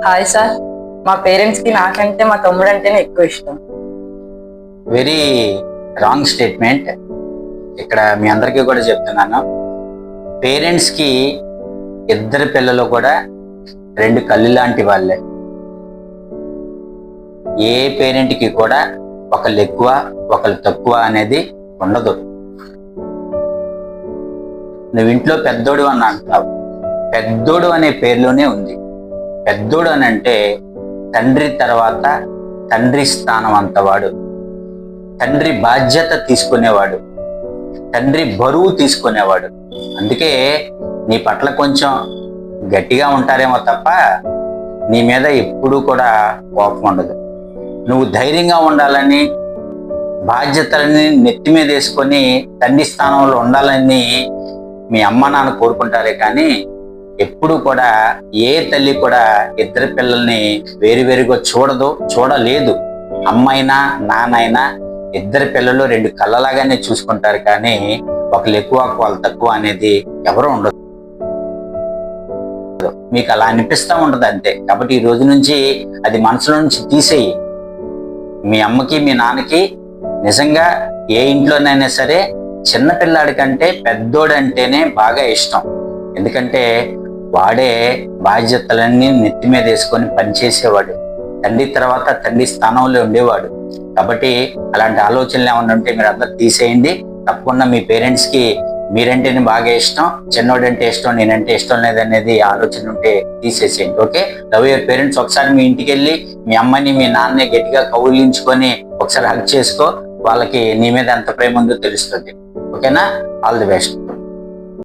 Hi sir. మా parents కి నాకంటే మా తమ్ముడు అంటేనే ఎక్కువ ఇష్టం. Very wrong statement. ఇక్కడ మీ అందరికీ కూడా చెప్తున్నాను, పేరెంట్స్ కి ఇద్దరు పిల్లలు కూడా రెండు కళ్ళు లాంటి వాళ్ళే. ఏ పేరెంట్ కి కూడా ఒకళ్ళు ఎక్కువ ఒకళ్ళు తక్కువ అనేది ఉండదు. నువ్వు ఇంట్లో పెద్దోడు అని అంటావు, పెద్దోడు అనే పేరులోనే ఉంది. పెద్దోడు అని అంటే తండ్రి తర్వాత తండ్రి స్థానం అంతవాడు, తండ్రి బాధ్యత తీసుకునేవాడు, తండ్రి బరువు తీసుకునేవాడు. అందుకే నీ పట్ల కొంచెం గట్టిగా ఉంటారేమో తప్ప నీ మీద ఎప్పుడూ కూడా కోపం ఉండదు. నువ్వు ధైర్యంగా ఉండాలని, బాధ్యతలని నెత్తి మీద వేసుకొని తండ్రి స్థానంలో ఉండాలని మీ అమ్మ నాన్న కోరుకుంటారే కానీ ఎప్పుడు కూడా ఏ తల్లి కూడా ఇద్దరు పిల్లల్ని వేరువేరుగా చూడలేదు. అమ్మైనా నాన్నైనా ఇద్దరు పిల్లలు రెండు కళ్ళలాగానే చూసుకుంటారు కానీ ఒకళ్ళు ఎక్కువ ఒకళ్ళు తక్కువ అనేది ఎవరు ఉండదు. మీకు అలా అనిపిస్తూ ఉంటది అంతే. కాబట్టి ఈ రోజు నుంచి అది మనసులో నుంచి తీసేయి. మీ అమ్మకి మీ నాన్నకి నిజంగా ఏ ఇంట్లోనైనా సరే చిన్నపిల్లాడి కంటే పెద్దోడంటేనే బాగా ఇష్టం. ఎందుకంటే వాడే బాధ్యతలన్నీ నెత్తి మీద వేసుకొని పనిచేసేవాడు, తండ్రి తర్వాత తండ్రి స్థానంలో ఉండేవాడు. కాబట్టి అలాంటి ఆలోచనలు ఏమన్నా ఉంటే మీరు అందరు తీసేయండి. తప్పకుండా మీ పేరెంట్స్ కి మీరంటేనే బాగా ఇష్టం, చిన్నోడంటే ఇష్టం, నేనంటే ఇష్టం లేదనేది ఆలోచన ఉంటే తీసేసేయండి. Okay, love your parents. ఒకసారి మీ ఇంటికి వెళ్ళి మీ అమ్మని మీ నాన్నని గట్టిగా కౌలించుకొని ఒకసారి హగ్ చేసుకో. వాళ్ళకి నీ మీద ఎంత ప్రేమ ఉందో తెలుస్తుంది. ఓకేనా? All the best.